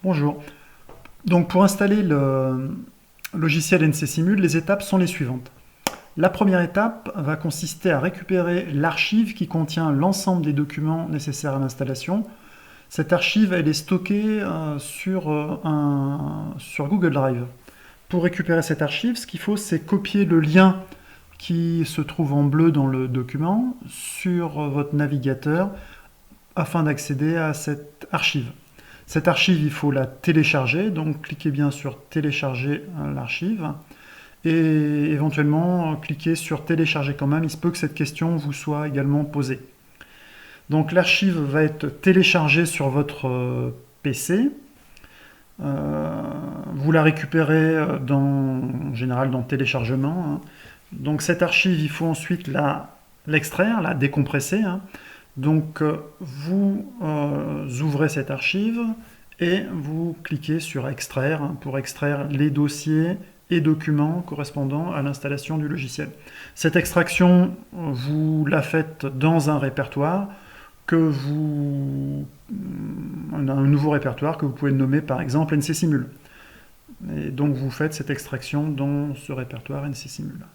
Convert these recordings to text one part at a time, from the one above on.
Bonjour. Donc pour installer le logiciel NC Simul, les étapes sont les suivantes. La première étape va consister à récupérer l'archive qui contient l'ensemble des documents nécessaires à l'installation. Cette archive, elle est stockée sur Google Drive. Pour récupérer cette archive, ce qu'il faut, c'est copier le lien qui se trouve en bleu dans le document sur votre navigateur afin d'accéder à cette archive. Cette archive, il faut la télécharger, donc cliquez bien sur télécharger l'archive et éventuellement cliquez sur télécharger quand même, il se peut que cette question vous soit également posée. Donc l'archive va être téléchargée sur votre PC. Vous la récupérez en général dans téléchargement. Donc cette archive, il faut ensuite l'extraire, la décompresser. Donc vous ouvrez cette archive et vous cliquez sur extraire pour extraire les dossiers et documents correspondant à l'installation du logiciel. Cette extraction, vous la faites dans un répertoire un nouveau répertoire que vous pouvez nommer par exemple NC Simul. Et donc vous faites cette extraction dans ce répertoire NC Simul.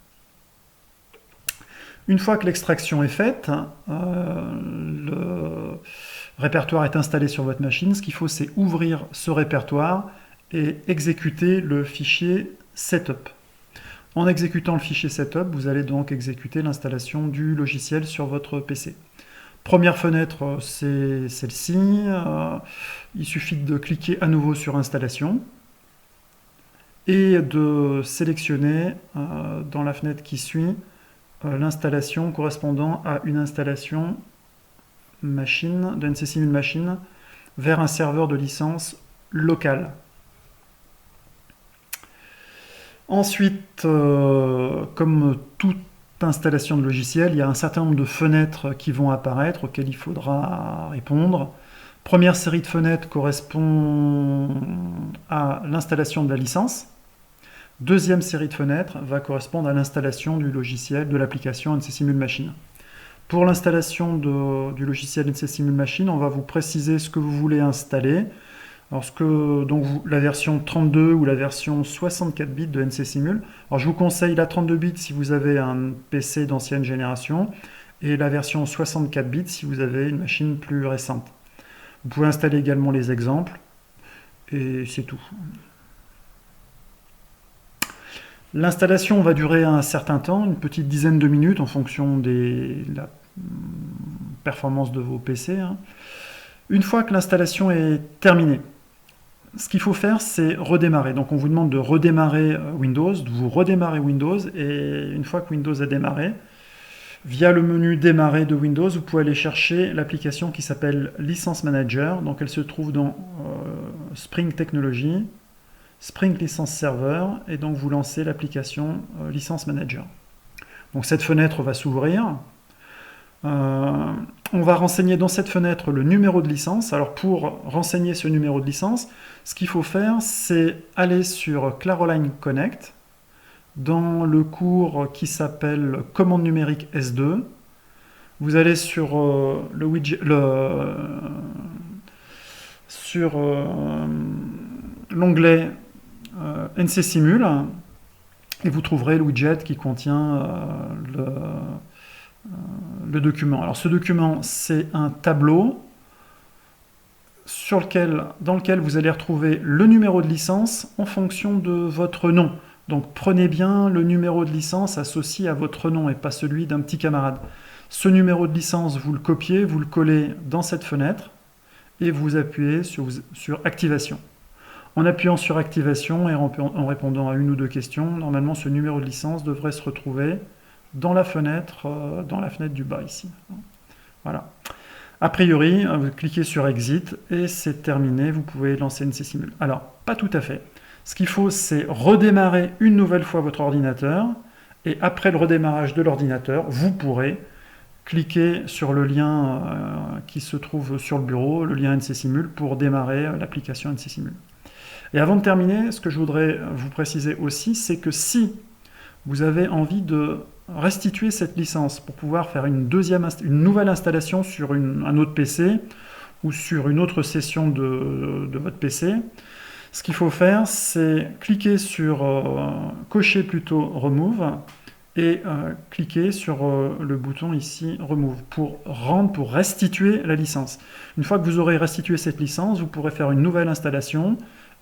Une fois que l'extraction est faite, le répertoire est installé sur votre machine. Ce qu'il faut, c'est ouvrir ce répertoire et exécuter le fichier setup. En exécutant le fichier setup, vous allez donc exécuter l'installation du logiciel sur votre PC. Première fenêtre, c'est celle-ci. Il suffit de cliquer à nouveau sur installation et de sélectionner dans la fenêtre qui suit l'installation correspondant à une installation machine, de NC Simul Machine, vers un serveur de licence local. Ensuite, comme toute installation de logiciel, il y a un certain nombre de fenêtres qui vont apparaître, auxquelles il faudra répondre. Première série de fenêtres correspond à l'installation de la licence. Deuxième série de fenêtres va correspondre à l'installation du logiciel, de l'application NC Simul Machine. Pour l'installation du logiciel NC Simul Machine, on va vous préciser ce que vous voulez installer. Alors la version 32 ou la version 64 bits de NC Simul. Alors je vous conseille la 32 bits si vous avez un PC d'ancienne génération et la version 64 bits si vous avez une machine plus récente. Vous pouvez installer également les exemples et c'est tout. L'installation va durer un certain temps, une petite dizaine de minutes en fonction de la performance de vos PC. Une fois que l'installation est terminée, ce qu'il faut faire, c'est redémarrer. Donc on vous demande de redémarrer Windows, vous redémarrez Windows, et une fois que Windows a démarré, via le menu démarrer de Windows, vous pouvez aller chercher l'application qui s'appelle License Manager. Donc elle se trouve dans Spring Technology, Spring License Server, et donc vous lancez l'application License Manager. Donc cette fenêtre va s'ouvrir. On va renseigner dans cette fenêtre le numéro de licence. Alors pour renseigner ce numéro de licence, ce qu'il faut faire, c'est aller sur Claroline Connect, dans le cours qui s'appelle Commande numérique S2. Vous allez sur l'onglet NC Simul et vous trouverez le widget qui contient le document. Alors ce document, c'est un tableau dans lequel vous allez retrouver le numéro de licence en fonction de votre nom. Donc prenez bien le numéro de licence associé à votre nom et pas celui d'un petit camarade. Ce numéro de licence, vous le copiez, vous le collez dans cette fenêtre et vous appuyez sur Activation. En appuyant sur Activation et en répondant à une ou deux questions, normalement ce numéro de licence devrait se retrouver dans la fenêtre du bas ici. Voilà. A priori, vous cliquez sur Exit et c'est terminé, vous pouvez lancer NC Simul. Alors, pas tout à fait. Ce qu'il faut, c'est redémarrer une nouvelle fois votre ordinateur et après le redémarrage de l'ordinateur, vous pourrez cliquer sur le lien qui se trouve sur le bureau, le lien NC Simul, pour démarrer l'application NC Simul. Et avant de terminer, ce que je voudrais vous préciser aussi, c'est que si vous avez envie de restituer cette licence pour pouvoir faire une nouvelle installation sur un autre PC ou sur une autre session de votre PC, ce qu'il faut faire, c'est cliquer sur, cocher plutôt Remove, et cliquer sur le bouton ici Remove pour restituer la licence. Une fois que vous aurez restitué cette licence, vous pourrez faire une nouvelle installation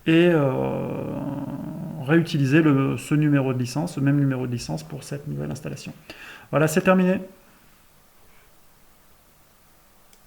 et réutiliser ce numéro de licence, ce même numéro de licence pour cette nouvelle installation. Voilà, c'est terminé.